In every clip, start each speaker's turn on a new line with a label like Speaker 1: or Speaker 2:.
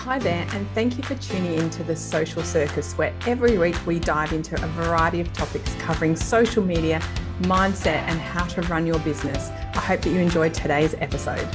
Speaker 1: Hi there, and thank you for tuning in to the Social Circus, where every week we dive into a variety of topics covering social media, mindset, and how to run your business. I hope that you enjoyed today's episode.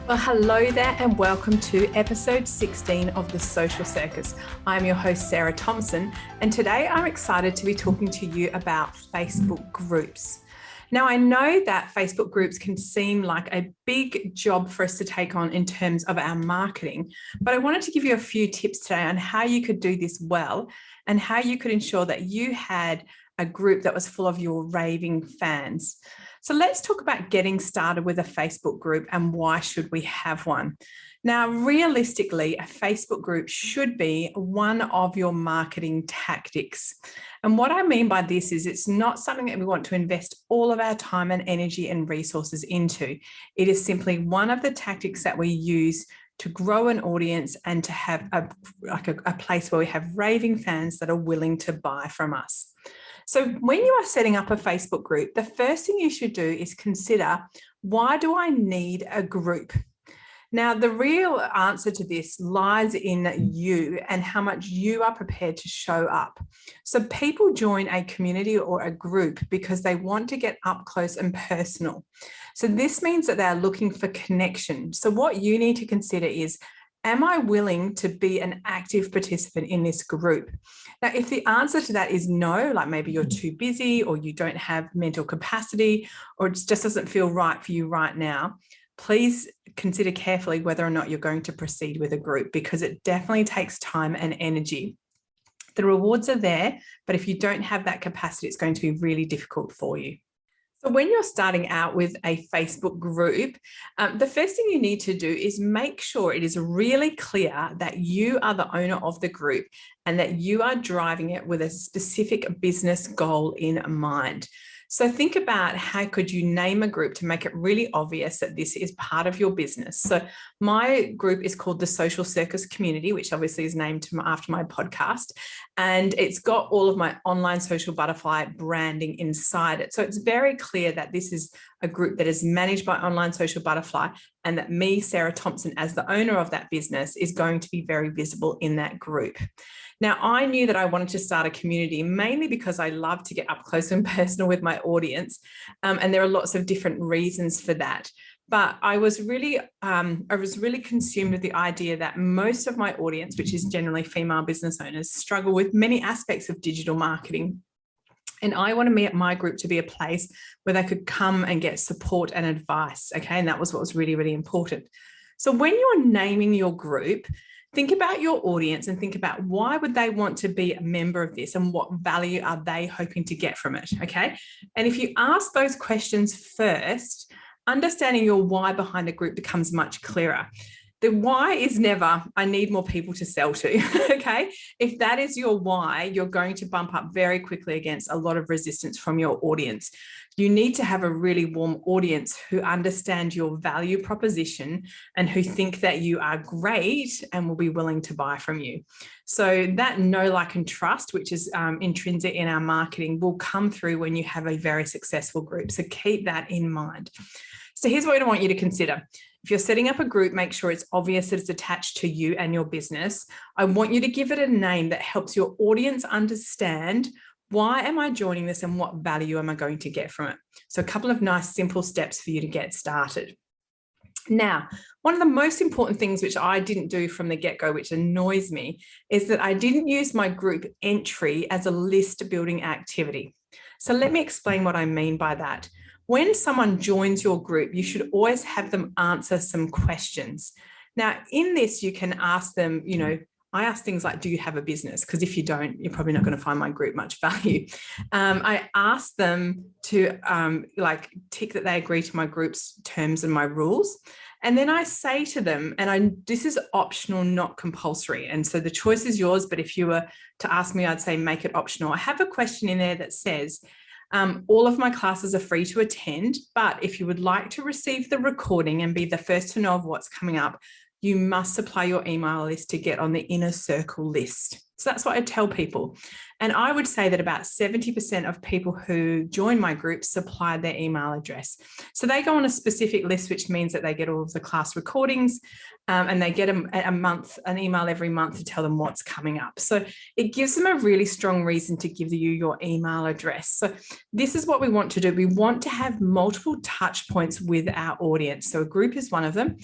Speaker 1: Well, hello there, and welcome to episode 16 of the Social Circus. I'm your host, Sarah Thompson, and today I'm excited to be talking to you about Facebook groups. Now, I know that Facebook groups can seem like a big job for us to take on in terms of our marketing, but I wanted to give you a few tips today on how you could do this well and how you could ensure that you had a group that was full of your raving fans. So let's talk about getting started with a Facebook group and why should we have one. Now, realistically, a Facebook group should be one of your marketing tactics. And what I mean by this is it's not something that we want to invest all of our time and energy and resources into. It is simply one of the tactics that we use to grow an audience and to have a place where we have raving fans that are willing to buy from us. So when you are setting up a Facebook group, the first thing you should do is consider, why do I need a group? Now, the real answer to this lies in you and how much you are prepared to show up. So people join a community or a group because they want to get up close and personal. So this means that they're looking for connection. So what you need to consider is, am I willing to be an active participant in this group? Now, if the answer to that is no, like maybe you're too busy or you don't have mental capacity or it just doesn't feel right for you right now, please consider carefully whether or not you're going to proceed with a group, because it definitely takes time and energy. The rewards are there, but if you don't have that capacity, it's going to be really difficult for you. So when you're starting out with a Facebook group, the first thing you need to do is make sure it is really clear that you are the owner of the group and that you are driving it with a specific business goal in mind. So think about how could you name a group to make it really obvious that this is part of your business. So my group is called the Social Circus Community, which obviously is named after my podcast. And it's got all of my online social butterfly branding inside it. So it's very clear that this is a group that is managed by Online Social Butterfly and that me, Sarah Thompson, as the owner of that business, is going to be very visible in that group. Now, I knew that I wanted to start a community mainly because I love to get up close and personal with my audience. And there are lots of different reasons for that. But I was really consumed with the idea that most of my audience, which is generally female business owners, struggle with many aspects of digital marketing. And I want my group to be a place where they could come and get support and advice. Okay. And that was what was really, really important. So when you're naming your group, think about your audience and think about why would they want to be a member of this and what value are they hoping to get from it, okay? And if you ask those questions first, understanding your why behind a group becomes much clearer. The why is never, I need more people to sell to, okay? If that is your why, you're going to bump up very quickly against a lot of resistance from your audience. You need to have a really warm audience who understand your value proposition and who think that you are great and will be willing to buy from you. So that know, like, and trust, which is intrinsic in our marketing, will come through when you have a very successful group. So keep that in mind. So here's what I want you to consider. If you're setting up a group, make sure it's obvious that it's attached to you and your business. I want you to give it a name that helps your audience understand, why am I joining this and what value am I going to get from it? So a couple of nice, simple steps for you to get started. Now, one of the most important things which I didn't do from the get-go, which annoys me, is that I didn't use my group entry as a list building activity. So let me explain what I mean by that. When someone joins your group, you should always have them answer some questions. Now, in this, you can ask them, I ask things like, do you have a business? Because if you don't, you're probably not going to find my group much value. I ask them to tick that they agree to my group's terms and my rules. And then I say to them, this is optional, not compulsory. And so the choice is yours. But if you were to ask me, I'd say make it optional. I have a question in there that says, all of my classes are free to attend, but if you would like to receive the recording and be the first to know of what's coming up, you must supply your email list to get on the inner circle list. So that's what I tell people. And I would say that about 70% of people who join my group supply their email address. So they go on a specific list, which means that they get all of the class recordings and they get an email every month to tell them what's coming up. So it gives them a really strong reason to give you your email address. So this is what we want to do. We want to have multiple touch points with our audience. So a group is one of them.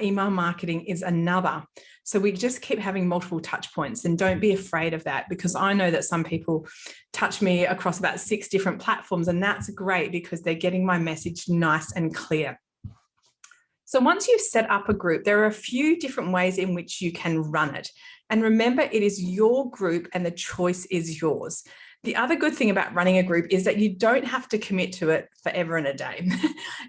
Speaker 1: Email marketing is another. So we just keep having multiple touch points, and don't be afraid of that, because I know that some people touch me across about 6 different platforms, and that's great because they're getting my message nice and clear. So once you've set up a group, there are a few different ways in which you can run it. And remember, it is your group and the choice is yours. The other good thing about running a group is that you don't have to commit to it forever and a day.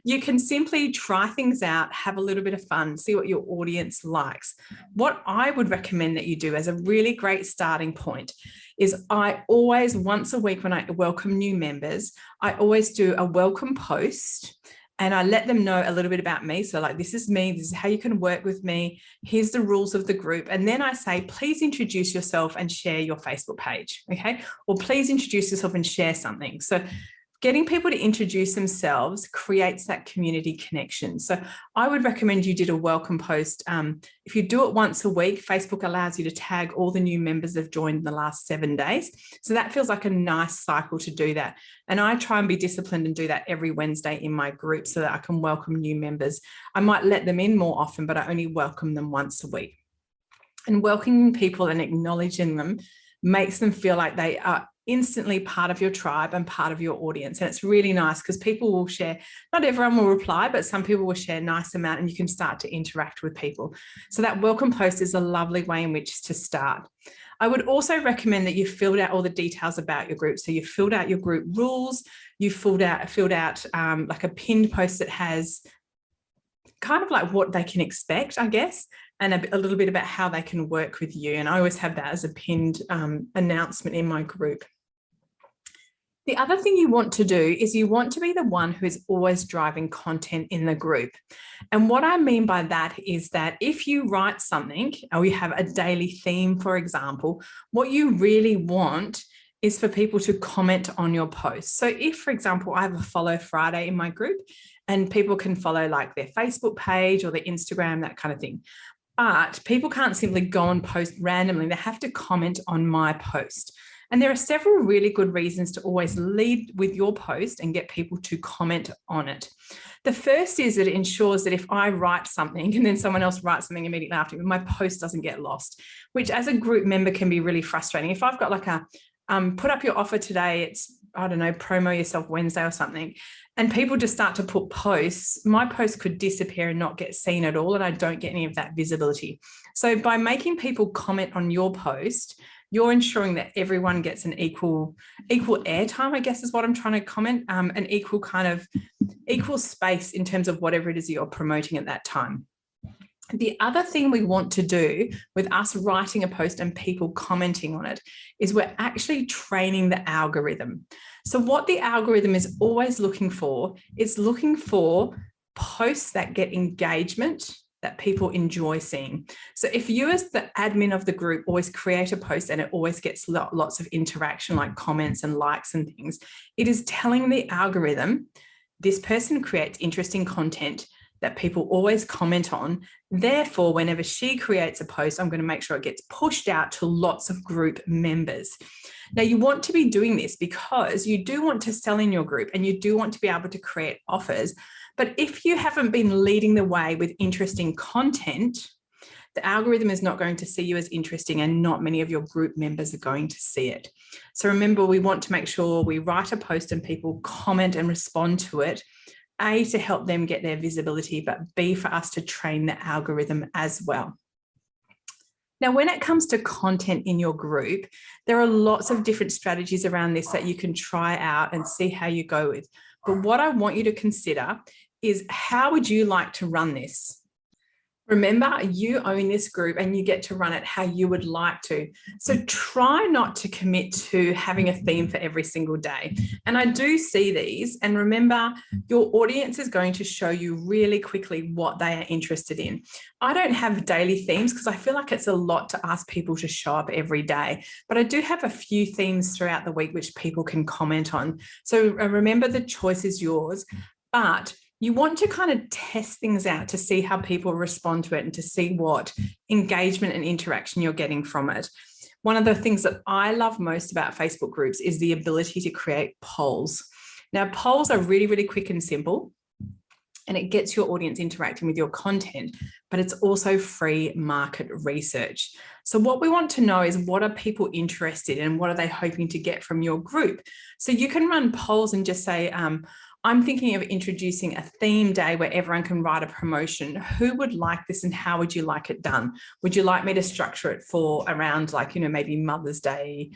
Speaker 1: You can simply try things out, have a little bit of fun, see what your audience likes. What I would recommend that you do as a really great starting point is I always, once a week when I welcome new members, I always do a welcome post. And I let them know a little bit about me. So like, this is me, this is how you can work with me. Here's the rules of the group. And then I say, please introduce yourself and share your Facebook page, okay? Or please introduce yourself and share something. So getting people to introduce themselves creates that community connection. So I would recommend you did a welcome post. If you do it once a week, Facebook allows you to tag all the new members that have joined in the last 7 days. So that feels like a nice cycle to do that. And I try and be disciplined and do that every Wednesday in my group so that I can welcome new members. I might let them in more often, but I only welcome them once a week. And welcoming people and acknowledging them makes them feel like they are instantly part of your tribe and part of your audience. And it's really nice because people will share, not everyone will reply, but some people will share a nice amount and you can start to interact with people. So that welcome post is a lovely way in which to start. I would also recommend that you filled out all the details about your group. So you filled out your group rules, you filled out like a pinned post that has kind of like what they can expect, I guess, and a little bit about how they can work with you. And I always have that as a pinned announcement in my group. The other thing you want to do is you want to be the one who is always driving content in the group. And what I mean by that is that if you write something or you have a daily theme, for example, what you really want is for people to comment on your posts. So if, for example, I have a Follow Friday in my group and people can follow like their Facebook page or their Instagram, that kind of thing. But people can't simply go and post randomly. They have to comment on my post. And there are several really good reasons to always lead with your post and get people to comment on it. The first is that it ensures that if I write something and then someone else writes something immediately after, my post doesn't get lost, which as a group member can be really frustrating. If I've got like a put up your offer today, it's, I don't know, promo yourself Wednesday or something, and people just start to put posts, my post could disappear and not get seen at all, and I don't get any of that visibility. So by making people comment on your post, you're ensuring that everyone gets an equal airtime, I guess is what I'm trying to comment, an equal space in terms of whatever it is you're promoting at that time. The other thing we want to do with us writing a post and people commenting on it is we're actually training the algorithm. So what the algorithm is always looking for is looking for posts that get engagement, that people enjoy seeing. So if you as the admin of the group always create a post and it always gets lots of interaction like comments and likes and things, it is telling the algorithm, this person creates interesting content that people always comment on. Therefore, whenever she creates a post, I'm going to make sure it gets pushed out to lots of group members. Now, you want to be doing this because you do want to sell in your group and you do want to be able to create offers. But if you haven't been leading the way with interesting content, the algorithm is not going to see you as interesting and not many of your group members are going to see it. So remember, we want to make sure we write a post and people comment and respond to it, A, to help them get their visibility, but B, for us to train the algorithm as well. Now, when it comes to content in your group, there are lots of different strategies around this that you can try out and see how you go with. But what I want you to consider is, how would you like to run this? Remember, you own this group and you get to run it how you would like to. So try not to commit to having a theme for every single day. And I do see these. And remember, your audience is going to show you really quickly what they are interested in. I don't have daily themes because I feel like it's a lot to ask people to show up every day. But I do have a few themes throughout the week which people can comment on. So remember, the choice is yours. But you want to kind of test things out to see how people respond to it and to see what engagement and interaction you're getting from it. One of the things that I love most about Facebook groups is the ability to create polls. Now, polls are really, really quick and simple, and it gets your audience interacting with your content, but it's also free market research. So what we want to know is, what are people interested in? What are they hoping to get from your group? So you can run polls and just say, I'm thinking of introducing a theme day where everyone can write a promotion. Who would like this and how would you like it done? Would you like me to structure it for around maybe Mother's Day,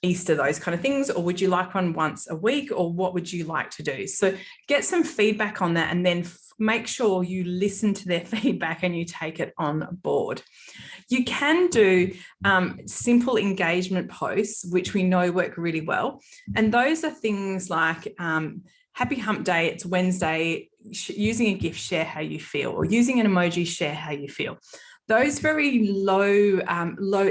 Speaker 1: Easter, those kind of things? Or would you like one once a week? Or what would you like to do? So get some feedback on that and then make sure you listen to their feedback and you take it on board. You can do simple engagement posts, which we know work really well. And those are things like Happy Hump Day, it's Wednesday, using a GIF, share how you feel, or using an emoji, share how you feel. Those very low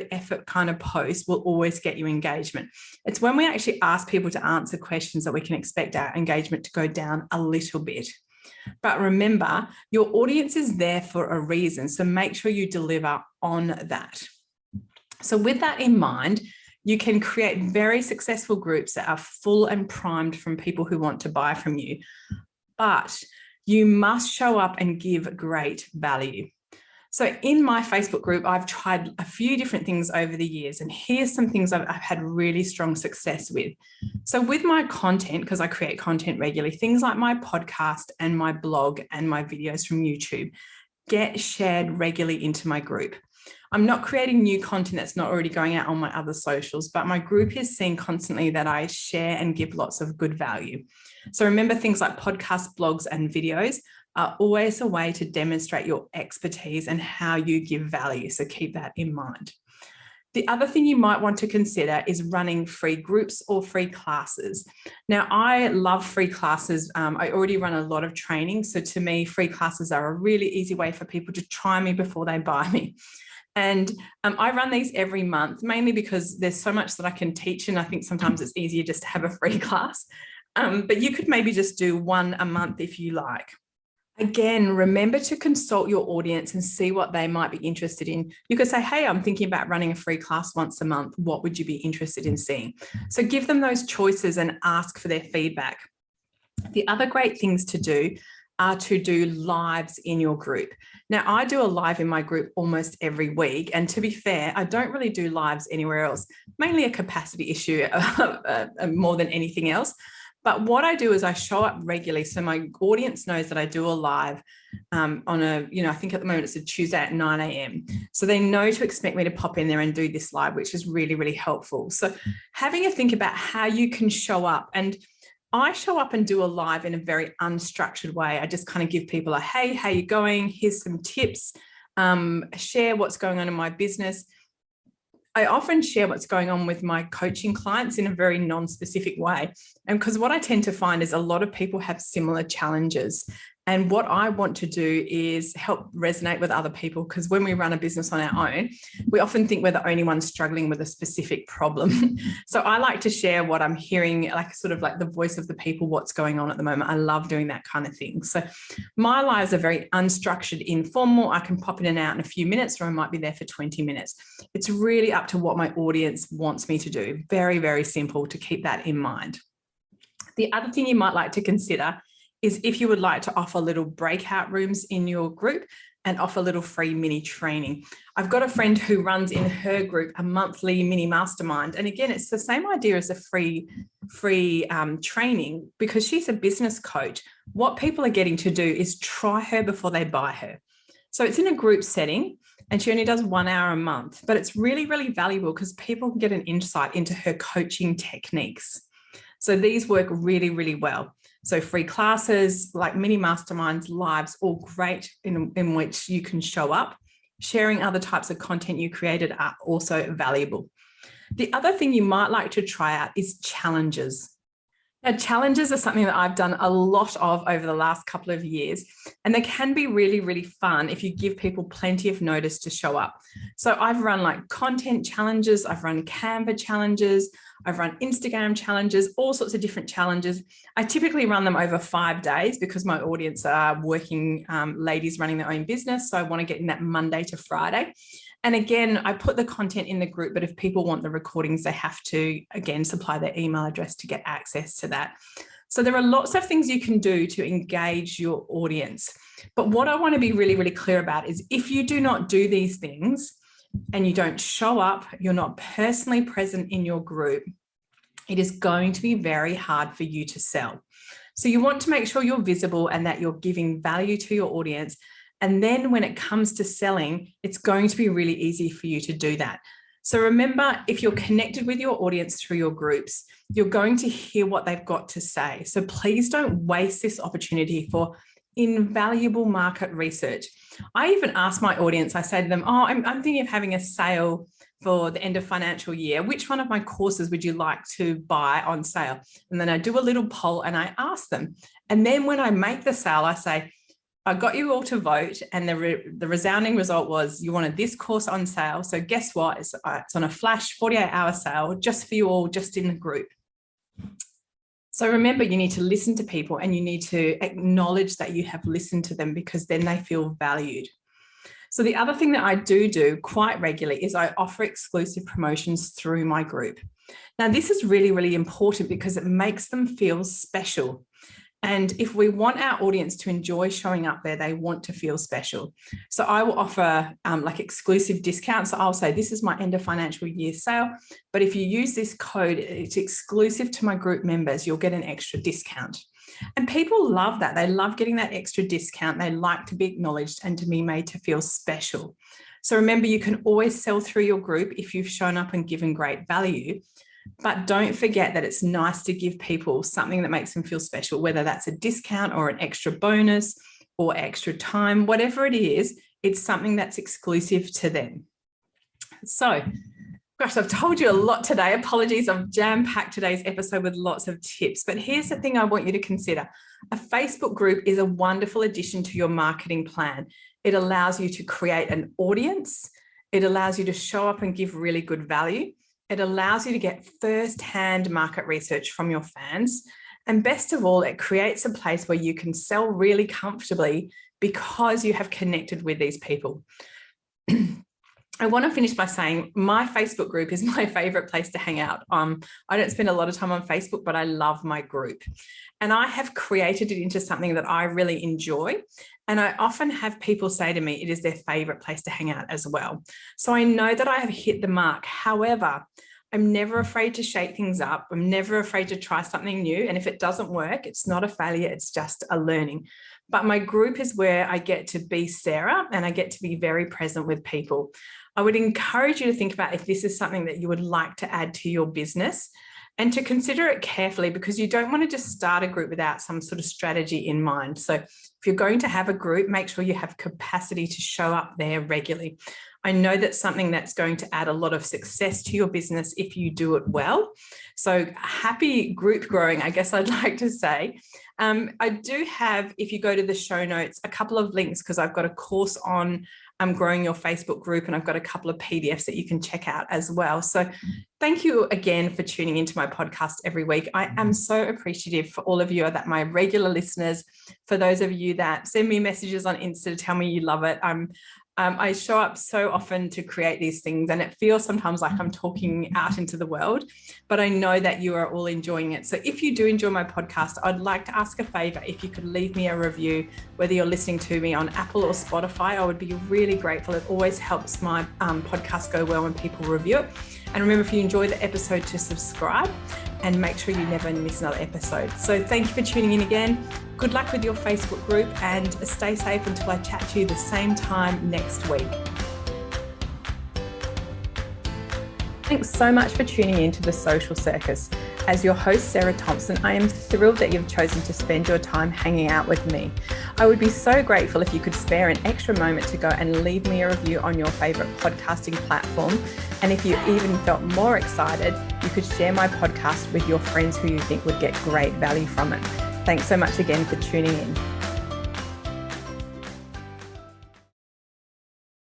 Speaker 1: effort kind of posts will always get you engagement. It's when we actually ask people to answer questions that we can expect our engagement to go down a little bit. But remember, your audience is there for a reason. So make sure you deliver on that. So with that in mind, you can create very successful groups that are full and primed from people who want to buy from you. But you must show up and give great value. So in my Facebook group, I've tried a few different things over the years, and here's some things I've had really strong success with. So with my content, because I create content regularly, things like my podcast and my blog and my videos from YouTube get shared regularly into my group. I'm not creating new content that's not already going out on my other socials, but my group is seeing constantly that I share and give lots of good value. So remember, things like podcasts, blogs, and videos are always a way to demonstrate your expertise and how you give value. So keep that in mind. The other thing you might want to consider is running free groups or free classes. Now, I love free classes. I already run a lot of training. So to me, free classes are a really easy way for people to try me before they buy me. And I run these every month, mainly because there's so much that I can teach. And I think sometimes it's easier just to have a free class. But you could maybe just do one a month if you like. Again, remember to consult your audience and see what they might be interested in. You could say, hey, I'm thinking about running a free class once a month. What would you be interested in seeing? So give them those choices and ask for their feedback. The other great things to do are to do lives in your group. Now, I do a live in my group almost every week. And to be fair, I don't really do lives anywhere else, mainly a capacity issue more than anything else. But what I do is I show up regularly. So my audience knows that I do a live on I think at the moment it's a Tuesday at 9 a.m. So they know to expect me to pop in there and do this live, which is really, really helpful. So having a think about how you can show up. And I show up and do a live in a very unstructured way. I just kind of give people a, hey, how you going? Here's some tips. Share what's going on in my business. I often share what's going on with my coaching clients in a very non-specific way. And because what I tend to find is a lot of people have similar challenges. And what I want to do is help resonate with other people, because when we run a business on our own, we often think we're the only ones struggling with a specific problem. So I like to share what I'm hearing, like sort of like the voice of the people, what's going on at the moment. I love doing that kind of thing. So my lives are very unstructured, informal. I can pop in and out in a few minutes, or I might be there for 20 minutes. It's really up to what my audience wants me to do. Very, very simple to keep that in mind. The other thing you might like to consider is if you would like to offer little breakout rooms in your group and offer little free mini training. I've got a friend who runs in her group a monthly mini mastermind. And again, it's the same idea as a free training, because she's a business coach. What people are getting to do is try her before they buy her. So it's in a group setting and she only does 1 hour a month, but it's really, really valuable because people can get an insight into her coaching techniques. So these work really, really well. So free classes, like mini masterminds, lives, all great in which you can show up. Sharing other types of content you created are also valuable. The other thing you might like to try out is challenges. Now, challenges are something that I've done a lot of over the last couple of years, and they can be really, really fun if you give people plenty of notice to show up. So I've run like content challenges, I've run Canva challenges, I've run Instagram challenges, all sorts of different challenges. I typically run them over 5 days because my audience are working ladies running their own business. So I want to get in that Monday to Friday. And again, I put the content in the group, but if people want the recordings, they have to, again, supply their email address to get access to that. So there are lots of things you can do to engage your audience. But what I want to be really, really clear about is if you do not do these things and you don't show up, you're not personally present in your group, it is going to be very hard for you to sell. So you want to make sure you're visible and that you're giving value to your audience. And then when it comes to selling, it's going to be really easy for you to do that. So remember, if you're connected with your audience through your groups, you're going to hear what they've got to say. So please don't waste this opportunity for invaluable market research. I even ask my audience, I say to them, oh, I'm thinking of having a sale for the end of financial year. Which one of my courses would you like to buy on sale? And then I do a little poll and I ask them. And then when I make the sale, I say, I got you all to vote, and the resounding result was you wanted this course on sale. So guess what? It's on a flash 48-hour sale just for you all, just in the group. So remember, you need to listen to people and you need to acknowledge that you have listened to them because then they feel valued. So the other thing that I do quite regularly is I offer exclusive promotions through my group. Now, this is really, really important because it makes them feel special. And if we want our audience to enjoy showing up there, they want to feel special. So I will offer like exclusive discounts. So I'll say, this is my end of financial year sale, but if you use this code, it's exclusive to my group members, you'll get an extra discount. And people love that. They love getting that extra discount. They like to be acknowledged and to be made to feel special. So remember, you can always sell through your group if you've shown up and given great value. But don't forget that it's nice to give people something that makes them feel special, whether that's a discount or an extra bonus or extra time, whatever it is, it's something that's exclusive to them. So, gosh, I've told you a lot today. Apologies, I've jam-packed today's episode with lots of tips. But here's the thing I want you to consider. A Facebook group is a wonderful addition to your marketing plan. It allows you to create an audience. It allows you to show up and give really good value. It allows you to get first-hand market research from your fans. And best of all, it creates a place where you can sell really comfortably because you have connected with these people. I want to finish by saying my Facebook group is my favorite place to hang out. I don't spend a lot of time on Facebook, but I love my group. And I have created it into something that I really enjoy. And I often have people say to me, it is their favorite place to hang out as well. So I know that I have hit the mark. However, I'm never afraid to shake things up. I'm never afraid to try something new. And if it doesn't work, it's not a failure, it's just a learning. But my group is where I get to be Sarah and I get to be very present with people. I would encourage you to think about if this is something that you would like to add to your business and to consider it carefully, because you don't want to just start a group without some sort of strategy in mind. So if you're going to have a group, make sure you have capacity to show up there regularly. I know that's something that's going to add a lot of success to your business if you do it well. So happy group growing, I guess I'd like to say. I do have, if you go to the show notes, a couple of links because I've got a course on growing your Facebook group, and I've got a couple of PDFs that you can check out as well. So thank you again for tuning into my podcast every week. I am so appreciative for all of you that my regular listeners, for those of you that send me messages on Insta to tell me you love it. I show up so often to create these things, and it feels sometimes like I'm talking out into the world, but I know that you are all enjoying it. So if you do enjoy my podcast, I'd like to ask a favor. If you could leave me a review, whether you're listening to me on Apple or Spotify, I would be really grateful. It always helps my podcast go well when people review it. And remember, if you enjoy the episode, to subscribe and make sure you never miss another episode. So thank you for tuning in again. Good luck with your Facebook group, and stay safe until I chat to you the same time next week. Thanks so much for tuning in to The Social Circus. As your host, Sarah Thompson, I am thrilled that you've chosen to spend your time hanging out with me. I would be so grateful if you could spare an extra moment to go and leave me a review on your favourite podcasting platform. And if you even felt more excited, you could share my podcast with your friends who you think would get great value from it. Thanks so much again for tuning in.